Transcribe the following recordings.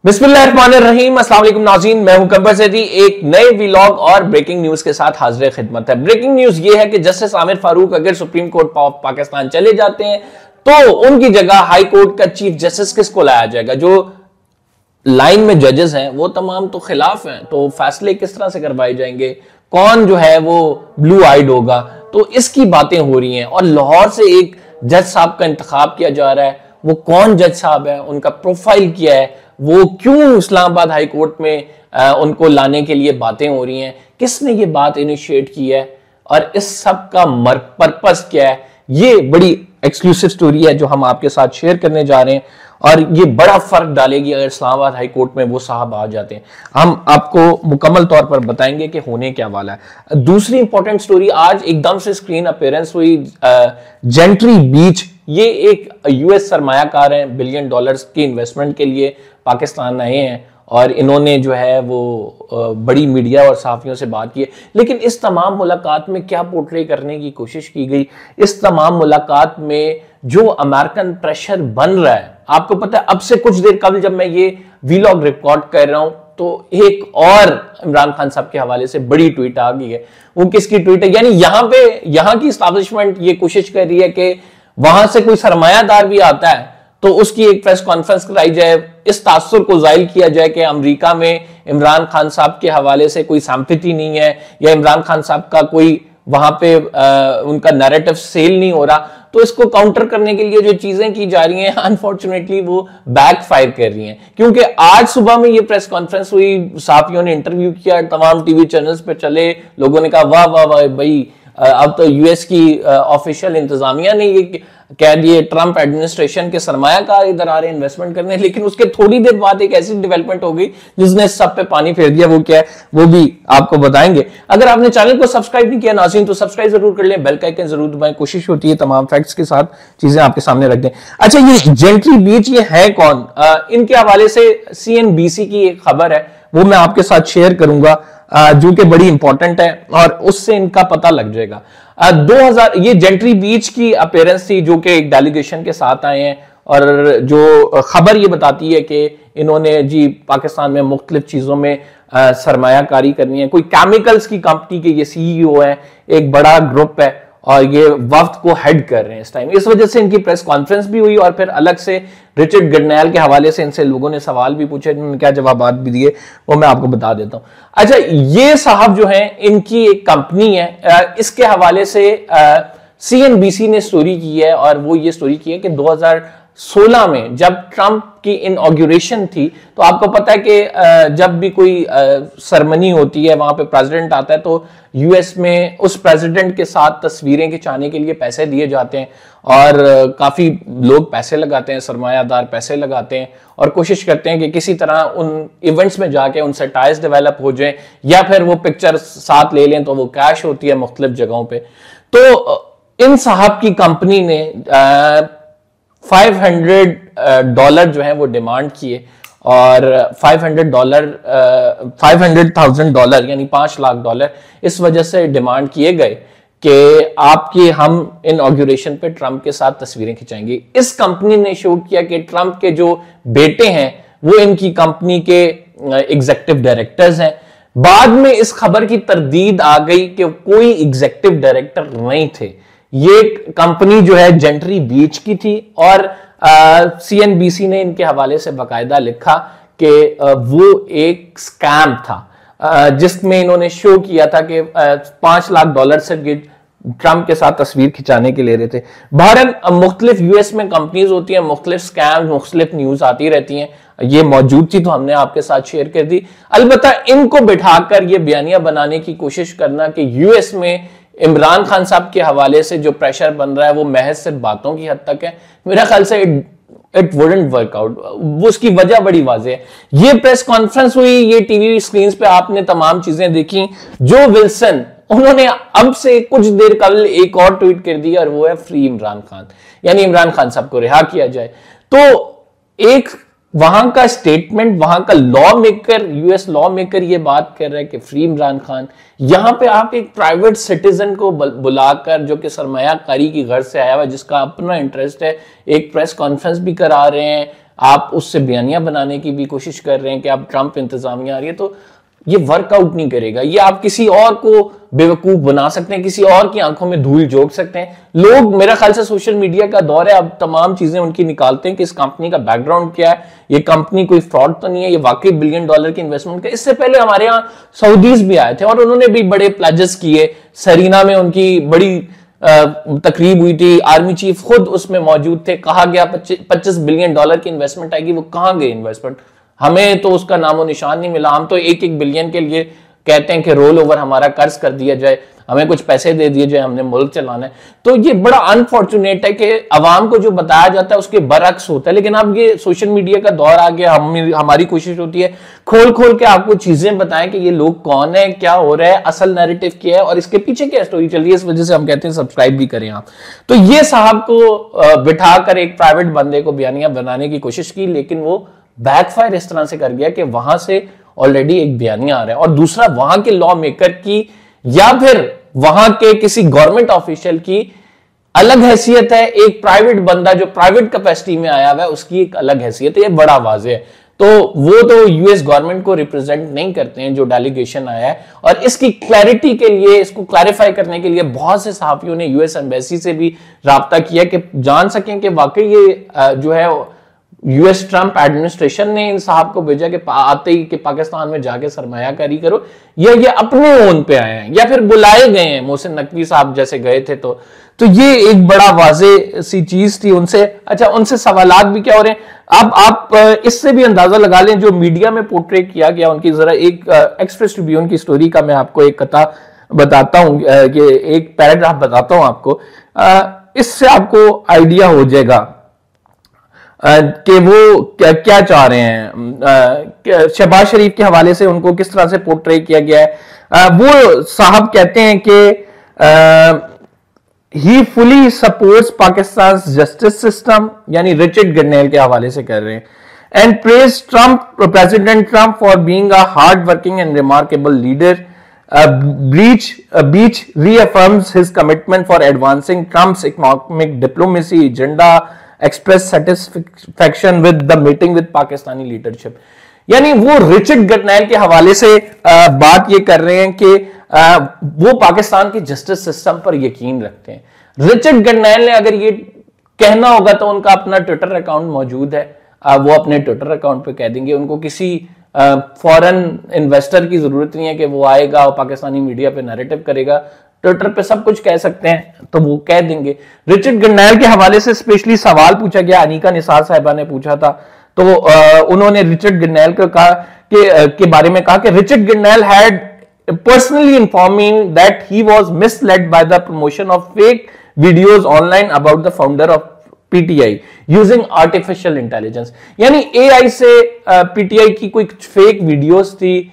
बिस्मिल्लाहिर्रहमानिर्रहीम, अस्सलाम वालेकुम नाज़रीन, मैं हूं कंबर सैदी। एक नए व्लॉग और ब्रेकिंग न्यूज के साथ हाजिर खिदमत है। ब्रेकिंग न्यूज ये है कि जस्टिस आमिर फारूक अगर सुप्रीम कोर्ट ऑफ पाकिस्तान चले जाते हैं तो उनकी जगह हाई कोर्ट का चीफ जस्टिस किसको लाया जाएगा। जो लाइन में जजेस हैं वो तमाम तो खिलाफ हैं, तो फैसले किस तरह से करवाए जाएंगे, कौन जो है वो ब्लू आइड होगा, तो इसकी बातें हो रही हैं। और लाहौर से एक जज साहब का इंतखाब किया जा रहा है। वो कौन जज साहब है, उनका प्रोफाइल क्या है, वो क्यों इस्लामाबाद हाई कोर्ट में उनको लाने के लिए बातें हो रही हैं, किसने ये बात इनिशिएट की है और इस सब का पर्पस क्या है, ये बड़ी एक्सक्लूसिव स्टोरी है जो हम आपके साथ शेयर करने जा रहे हैं। और ये बड़ा फर्क डालेगी अगर इस्लामाबाद हाई कोर्ट में वो साहब आ जाते हैं। हम आपको मुकम्मल तौर पर बताएंगे कि होने क्या वाला है। दूसरी इंपॉर्टेंट स्टोरी, आज एकदम से स्क्रीन अपीयरेंस हुई जेंट्री बीच। ये एक यूएस सरमायाकार है, $1 बिलियन की इन्वेस्टमेंट के लिए पाकिस्तान आए हैं और इन्होंने जो है वो बड़ी मीडिया और सहाफियों से बात की है। लेकिन इस तमाम मुलाकात में क्या पोर्ट्रे करने की कोशिश की गई, इस तमाम मुलाकात में जो अमेरिकन प्रेशर बन रहा है, आपको पता है अब से कुछ देर कबल जब मैं ये वीलॉग रिकॉर्ड कर रहा हूं तो एक और इमरान खान साहब के हवाले से बड़ी ट्वीट आ गई है। वो किसकी ट्वीट है, यानी यहां की एस्टैब्लिशमेंट ये कोशिश कर रही है कि वहां से कोई सरमायादार भी आता है तो उसकी एक प्रेस कॉन्फ्रेंस कराई जाए, इस तासुर को जाहिर किया जाए कि अमेरिका में इमरान खान साहब के हवाले से कोई सैंपैथी नहीं है या इमरान खान साहब का कोई वहां पे उनका नैरेटिव सेल नहीं हो रहा। तो इसको काउंटर करने के लिए जो चीजें की जा रही हैं अनफॉर्चुनेटली वो बैकफायर कर रही हैं। क्योंकि आज सुबह में ये प्रेस कॉन्फ्रेंस हुई, सहाफियों ने इंटरव्यू किया, तमाम टीवी चैनल्स पे चले, लोगों ने कहा वाह वाह वाह भाई, अब तो यूएस की ऑफिशियल इंतजामिया ने ये कह दिए ट्रंप एडमिनिस्ट्रेशन के सरमायाकार इधर आ रहे हैं इन्वेस्टमेंट करने। लेकिन उसके थोड़ी देर बाद एक ऐसी डेवलपमेंट हो गई जिसने सब पे पानी फेर दिया। वो क्या है वो भी आपको बताएंगे। अगर आपने चैनल को सब्सक्राइब नहीं किया नाज़रीन तो सब्सक्राइब जरूर कर लें, बेल का आइकन जरूर दबाएं। कोशिश होती है तमाम फैक्ट्स के साथ चीजें आपके सामने रख दें। अच्छा, ये जेंट्री बीच ये है कौन, इनके हवाले से CNBC की एक खबर है, वो मैं आपके साथ शेयर करूंगा जो कि बड़ी इंपॉर्टेंट है और उससे इनका पता लग जाएगा। 2000 ये जेंट्री बीच की अपीयरेंस थी जो कि एक डेलीगेशन के साथ आए हैं और जो खबर ये बताती है कि इन्होंने जी पाकिस्तान में मुख्तलिफ चीजों में सरमायाकारी करनी है। कोई केमिकल्स की कंपनी के ये CEO है, एक बड़ा ग्रुप है और ये वफ्द को हेड कर रहे हैं इस टाइम। इस वजह से इनकी प्रेस कॉन्फ्रेंस भी हुई और फिर अलग से रिचर्ड गर्नैल के हवाले से इनसे लोगों ने सवाल भी पूछे, इन्होंने क्या जवाब भी दिए वो मैं आपको बता देता हूं। अच्छा, ये साहब जो हैं इनकी एक कंपनी है, इसके हवाले से CNBC ने स्टोरी की है और वो ये स्टोरी की है कि 2016 में जब ट्रंप की इनॉग्रेशन थी, तो आपको पता है कि जब भी कोई सेरेमनी होती है वहां पे प्रेसिडेंट आता है तो यूएस में उस प्रेसिडेंट के साथ तस्वीरें खिंचाने के लिए पैसे दिए जाते हैं और काफी लोग पैसे लगाते हैं, सरमायादार पैसे लगाते हैं और कोशिश करते हैं कि किसी तरह उन इवेंट्स में जाके उनसे टाइज डेवलप हो जाए या फिर वो पिक्चर साथ ले लें तो वो कैश होती है मुख्तलिफ जगहों पे। तो इन साहब की कंपनी ने $500 जो है वो डिमांड किए और $500,000 यानी $5 लाख इस वजह से डिमांड किए गए कि आपकी हम इनॉग्रेशन पे ट्रंप के साथ तस्वीरें खिंचाएंगे। इस कंपनी ने शो किया कि ट्रंप के जो बेटे हैं वो इनकी कंपनी के एग्जीक्यूटिव डायरेक्टर्स हैं। बाद में इस खबर की तरदीद आ गई कि कोई एग्जीक्यूटिव डायरेक्टर नहीं थे, ये कंपनी जो है जेंट्री बीच की थी और CNBC ने इनके हवाले से बाकायदा लिखा कि वो एक स्कैम था जिसमें इन्होंने शो किया था कि $5 लाख से ट्रंप के साथ तस्वीर खिंचाने के ले रहे थे। बहरहाल मुख्तलिफ यूएस में कंपनीज होती हैं, मुख्तलिफ स्कैम मुख्तलिफ न्यूज आती रहती हैं, ये मौजूद थी तो हमने आपके साथ शेयर कर दी। अलबत्ता इनको बिठाकर ये बयानिया बनाने की कोशिश करना कि यूएस में इमरान खान साहब के हवाले से जो प्रेशर बन रहा है वो महज सिर्फ बातों की हद तक है, मेरा ख्याल से इट वुडंट वर्क आउट। वो उसकी वजह बड़ी वाज़ेह है। ये प्रेस कॉन्फ्रेंस हुई, ये टीवी स्क्रीन पे आपने तमाम चीजें देखी। जो विल्सन उन्होंने अब से कुछ देर कल एक और ट्वीट कर दिया और वो है फ्री इमरान खान, यानी इमरान खान साहब को रिहा किया जाए। तो एक वहां का स्टेटमेंट, वहां का law maker, US law maker ये बात कर रहा है कि फ्री इमरान खान। यहां पे आप एक प्राइवेट सिटीजन को बुलाकर जो कि सरमायाकारी की गर्ज से आया हुआ, जिसका अपना इंटरेस्ट है, एक प्रेस कॉन्फ्रेंस भी करा रहे हैं आप उससे बयानियां बनाने की भी कोशिश कर रहे हैं कि आप ट्रंप इंतजामिया आ रही है, तो ये वर्कआउट नहीं करेगा। ये आप किसी और को बेवकूफ बना सकते हैं, किसी और की आंखों में धूल झोंक सकते हैं। लोग, मेरा ख्याल से सोशल मीडिया का दौर है, अब तमाम चीजें उनकी निकालते हैं कि इस कंपनी का बैकग्राउंड क्या है, ये कंपनी कोई फ्रॉड तो नहीं है, ये वाकई $1 बिलियन की इन्वेस्टमेंट का। इससे पहले हमारे यहाँ सऊदीज भी आए थे और उन्होंने भी बड़े प्लेजेस किए। सरीना में उनकी बड़ी तकरीब हुई थी, आर्मी चीफ खुद उसमें मौजूद थे, कहा गया $25 बिलियन की इन्वेस्टमेंट आएगी। वो कहां गए इन्वेस्टमेंट? हमें तो उसका नामो निशान नहीं मिला। हम तो 1-1 बिलियन के लिए कहते हैं कि रोल ओवर हमारा कर्ज कर दिया जाए, हमें कुछ पैसे दे दिए जाए, हमने मुल्क चलाना है। तो ये बड़ा अनफॉर्चुनेट है कि अवाम को जो बताया जाता है उसके बरअक्स होता है। लेकिन अब ये सोशल मीडिया का दौर आ गया, हमारी कोशिश होती है खोल खोल के आपको चीजें बताएं कि ये लोग कौन है, क्या हो रहा है, असल नैरेटिव क्या है और इसके पीछे क्या स्टोरी चल रही है। इस वजह से हम कहते हैं सब्सक्राइब भी करें आप। तो ये साहब को बिठाकर एक प्राइवेट बंदे को बयानिया बनाने की कोशिश की, लेकिन वो बैकफायर इस तरह से कर गया कि वहां से ऑलरेडी एक बयानिया आ रहा है और दूसरा वहां के लॉ मेकर की या फिर वहां के किसी गवर्नमेंट ऑफिशियल की अलग हैसियत है। एक प्राइवेट बंदा जो प्राइवेट कैपेसिटी में आया हुआ है उसकी एक अलग हैसियत है, ये बड़ा वाज़ेह है। तो वो तो यूएस गवर्नमेंट को रिप्रेजेंट नहीं करते हैं जो डेलीगेशन आया है। और इसकी क्लैरिटी के लिए, इसको क्लैरिफाई करने के लिए बहुत से सहाफियों ने यूएस एम्बेसी से भी राब्ता किया कि जान सकें कि वाकई ये जो है यूएस ट्रंप एडमिनिस्ट्रेशन ने इन साहब को भेजा कि आते ही कि पाकिस्तान में जाके सरमायाकारी करो, या ये अपने ओन पे आए हैं या फिर बुलाए गए हैं, मोहसिन नकवी साहब जैसे गए थे। तो ये एक बड़ा वाजे सी चीज थी उनसे। अच्छा, उनसे सवालात भी क्या हो रहे हैं अब आप इससे भी अंदाजा लगा लें जो मीडिया में पोर्ट्रे किया गया उनकी। जरा एक एक्सप्रेस ट्रिब्यून की स्टोरी का मैं आपको एक कथा बताता हूं, कि एक पैराग्राफ बताता हूं आपको, इससे आपको आइडिया हो जाएगा कि वो क्या चाह रहे हैं। शहबाज शरीफ के हवाले से उनको किस तरह से पोर्ट्रे किया गया है। वो साहब कहते हैं कि he fully supports Pakistan justice system, यानी रिचर्ड गर्नेल के हवाले से कर रहे हैं, and praise President Trump for being a hard working and remarkable leader. Beach reaffirms his commitment for advancing Trump's economic diplomacy agenda, express satisfaction with the meeting with Pakistani leadership। यानी वो Richard Grenell के हवाले से बात ये कर रहे हैं कि वो पाकिस्तान के जस्टिस सिस्टम पर यकीन रखते हैं। रिचर्ड गर्नेल ने अगर ये कहना होगा तो उनका अपना ट्विटर अकाउंट मौजूद है, वो अपने ट्विटर अकाउंट पे कह देंगे। उनको किसी फॉरेन इन्वेस्टर की जरूरत नहीं है कि वो आएगा और पाकिस्तानी मीडिया पे नैरेटिव करेगा, ट्विटर पे सब कुछ कह सकते हैं तो वो कह देंगे। रिचर्ड गर्नेल के हवाले से स्पेशली सवाल पूछा गया, अनीका निसार साहिबा ने पूछा था, तो उन्होंने रिचर्ड गर्नेल को कहा के बारे में कहा कि Richard Grenell had personally inform me that he was misled by the promotion of fake videos online about the founder of PTI using artificial intelligence. यानी एआई से पीटीआई की कोई फेक वीडियोस थी,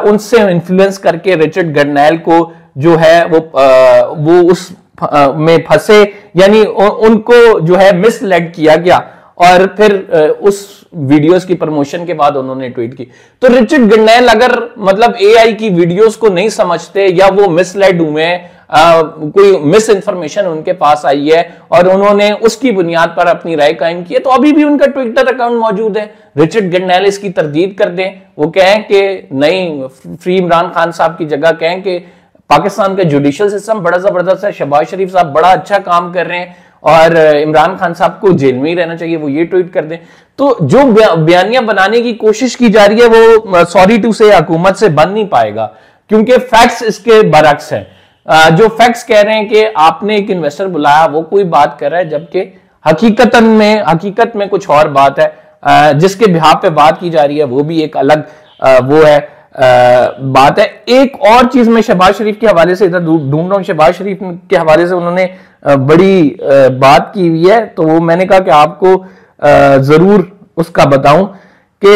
उनसे इन्फ्लुएंस करके रिचर्ड गर्नेल को जो है वो उस में फंसे, यानी उनको जो है मिसलेड किया गया और फिर उस वीडियोस की प्रमोशन के बाद उन्होंने ट्वीट की। तो रिचर्ड गर्नेल अगर मतलब एआई की वीडियोस को नहीं समझते या वो मिसलेड हुए, कोई मिस इंफॉर्मेशन उनके पास आई है और उन्होंने उसकी बुनियाद पर अपनी राय कायम की है, तो अभी भी उनका ट्विटर अकाउंट मौजूद है। रिचर्ड गर्नेल इसकी तरदीद कर दें, वो कहें कि नहीं, फ्री इमरान खान साहब की जगह कहें कि पाकिस्तान का जुडिशियल सिस्टम बड़ा जबरदस्त है, शहबाज शरीफ साहब बड़ा अच्छा काम कर रहे हैं और इमरान खान साहब को जेल में ही रहना चाहिए, वो ये ट्वीट कर दें। तो जो बयानियां बनाने की कोशिश की जा रही है वो सॉरी टू से हुकूमत से बन नहीं पाएगा, क्योंकि फैक्ट्स इसके बरअक्स हैं। जो फैक्ट्स कह रहे हैं कि आपने एक इन्वेस्टर बुलाया, वो कोई बात कर रहा है, जबकि हकीकत में कुछ और बात है। जिसके बिहाफ पे बात की जा रही है वो भी एक अलग वो है बात है। एक और चीज मैं शहबाज शरीफ के हवाले से इधर ढूंढ रहा हूं, शहबाज शरीफ के हवाले से उन्होंने बड़ी बात की हुई है, तो वो मैंने कहा कि आपको जरूर उसका बताऊं कि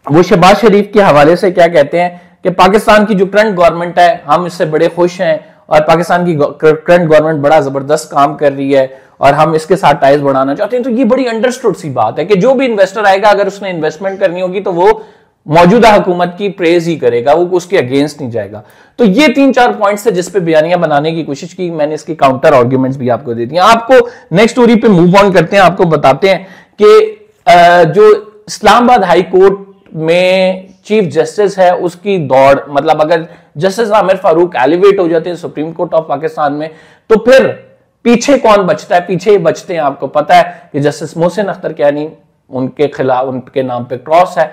वो शहबाज शरीफ के हवाले से क्या कहते हैं कि पाकिस्तान की जो करंट गवर्नमेंट है हम इससे बड़े खुश हैं और पाकिस्तान की करंट गवर्नमेंट बड़ा जबरदस्त काम कर रही है और हम इसके साथ टाइज बढ़ाना चाहते हैं। तो ये बड़ी अंडरस्टूड सी बात है कि जो भी इन्वेस्टर आएगा अगर उसने इन्वेस्टमेंट करनी होगी तो वो मौजूदा हुकूमत की प्रेज ही करेगा, वो उसके अगेंस्ट नहीं जाएगा। तो ये 3-4 पॉइंट्स है जिस पे बयानियां बनाने की कोशिश की, मैंने इसके काउंटर आर्ग्यूमेंट्स भी आपको दे दिए। आपको नेक्स्ट स्टोरी पे मूव ऑन करते हैं, आपको बताते हैं कि जो इस्लामाबाद हाई कोर्ट में चीफ जस्टिस है उसकी दौड़, मतलब अगर जस्टिस आमिर फारूक एलिवेट हो जाते हैं सुप्रीम कोर्ट ऑफ पाकिस्तान में, तो फिर पीछे कौन बचता है? पीछे बचते हैं, आपको पता है कि जस्टिस मोहसिन अख्तर कैनी उनके खिलाफ, उनके नाम पे क्रॉस है,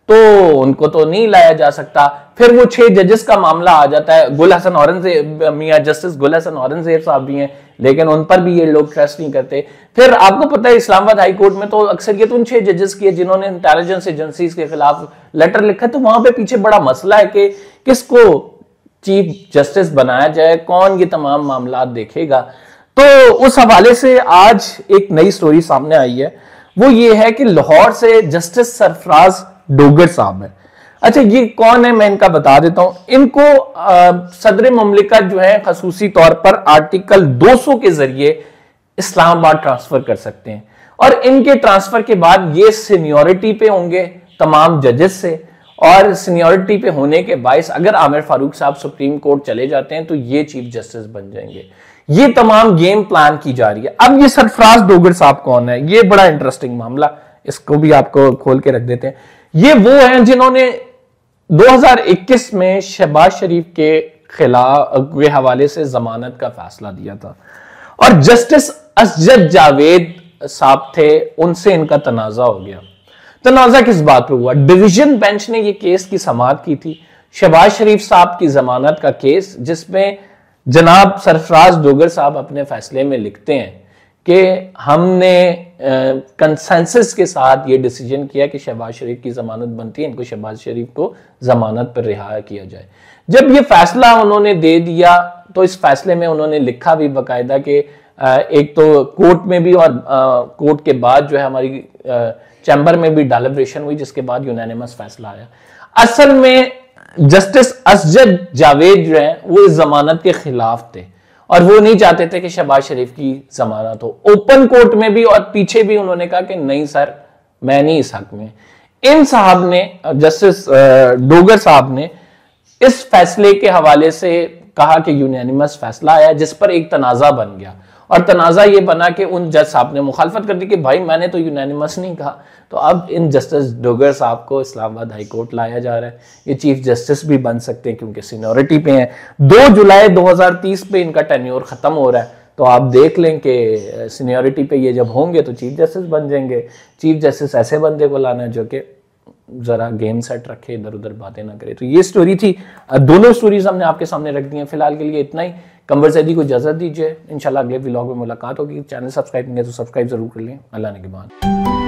तो उनको तो नहीं लाया जा सकता। फिर वो 6 जजेस का मामला आ जाता है। गुल हसन औरंगजेब, मियां जस्टिस गुल हसन औरंगजेब साहब भी हैं, लेकिन उन पर भी ये लोग ट्रस्ट नहीं करते। फिर आपको पता है इस्लामाबाद हाई कोर्ट में तो अक्सरियत उन 6 जजेस की है जिन्होंने इंटेलिजेंस एजेंसीज के खिलाफ लेटर लिखा, तो वहां पे पीछे बड़ा मसला है कि किसको चीफ जस्टिस बनाया जाए, कौन ये तमाम मामला देखेगा। तो उस हवाले से आज एक नई स्टोरी सामने आई है, वो ये है कि लाहौर से जस्टिस सरफराज डोगर साहब है। अच्छा, ये कौन है मैं इनका बता देता हूं। इनको सदर मुमलिकत जो है खसूसी तौर पर आर्टिकल 200 के जरिए इस्लामाबाद ट्रांसफर कर सकते हैं, और इनके ट्रांसफर के बाद ये सीनियोरिटी पे होंगे तमाम जजेस से, और सीनियोरिटी पे होने के बायस अगर आमिर फारूक साहब सुप्रीम कोर्ट चले जाते हैं तो ये चीफ जस्टिस बन जाएंगे। ये तमाम गेम प्लान की जा रही है। अब ये सरफराज डोगर साहब कौन है, ये बड़ा इंटरेस्टिंग मामला, इसको भी आपको खोल के रख देते हैं। ये वो हैं जिन्होंने 2021 में शहबाज शरीफ के खिलाफ के हवाले से जमानत का फैसला दिया था, और जस्टिस असजद जावेद साहब थे, उनसे इनका तनाजा हो गया। तनाजा किस बात पे हुआ? डिवीजन बेंच ने ये केस की समाअत की थी, शहबाज शरीफ साहब की जमानत का केस, जिसमें जनाब सरफराज डोगर साहब अपने फैसले में लिखते हैं कि हमने कंसेंसस के साथ ये डिसीजन किया कि शहबाज शरीफ की जमानत बनती है, इनको शहबाज शरीफ को जमानत पर रिहा किया जाए। जब ये फैसला उन्होंने दे दिया तो इस फैसले में उन्होंने लिखा भी बाकायदा कि एक तो कोर्ट में भी और कोर्ट के बाद जो है हमारी चैम्बर में भी डेलिब्रेशन हुई, जिसके बाद यूनानिमस फैसला आया। असल में जस्टिस असजद जावेद जो है वो इस जमानत के खिलाफ थे, और वो नहीं चाहते थे कि शहबाज शरीफ की जमानत हो। ओपन कोर्ट में भी और पीछे भी उन्होंने कहा कि नहीं सर, मैं नहीं इस हक में। इन साहब ने, जस्टिस डोगर साहब ने इस फैसले के हवाले से कहा कि यूनानिमस फैसला आया, जिस पर एक तनाजा बन गया, और तनाजा ये बना कि उन जज साहब ने मुखालफत कर दी कि भाई मैंने तो यूनानिमस नहीं कहा। तो अब इन जस्टिस डोगर साहब को इस्लामाबाद हाई कोर्ट लाया जा रहा है, ये चीफ जस्टिस भी बन सकते हैं क्योंकि सीनियोरिटी पे हैं। 2 जुलाई 2030 पे इनका टेन्योर खत्म हो रहा है, तो आप देख लें कि सीनियोरिटी पे ये जब होंगे तो चीफ जस्टिस बन जाएंगे। चीफ जस्टिस ऐसे बंदे को लाना है जो कि जरा गेम सेट रखे, इधर उधर बातें ना करे। तो ये स्टोरी थी, दोनों स्टोरीज हमने आपके सामने रख दी हैं। फिलहाल के लिए इतना ही। कंवर सैदी को इजाजत दीजिए, इंशाल्लाह अगले व्लॉग में मुलाकात होगी। चैनल सब्सक्राइब नहीं है तो सब्सक्राइब जरूर कर लें। अल्लाह ने के बाद।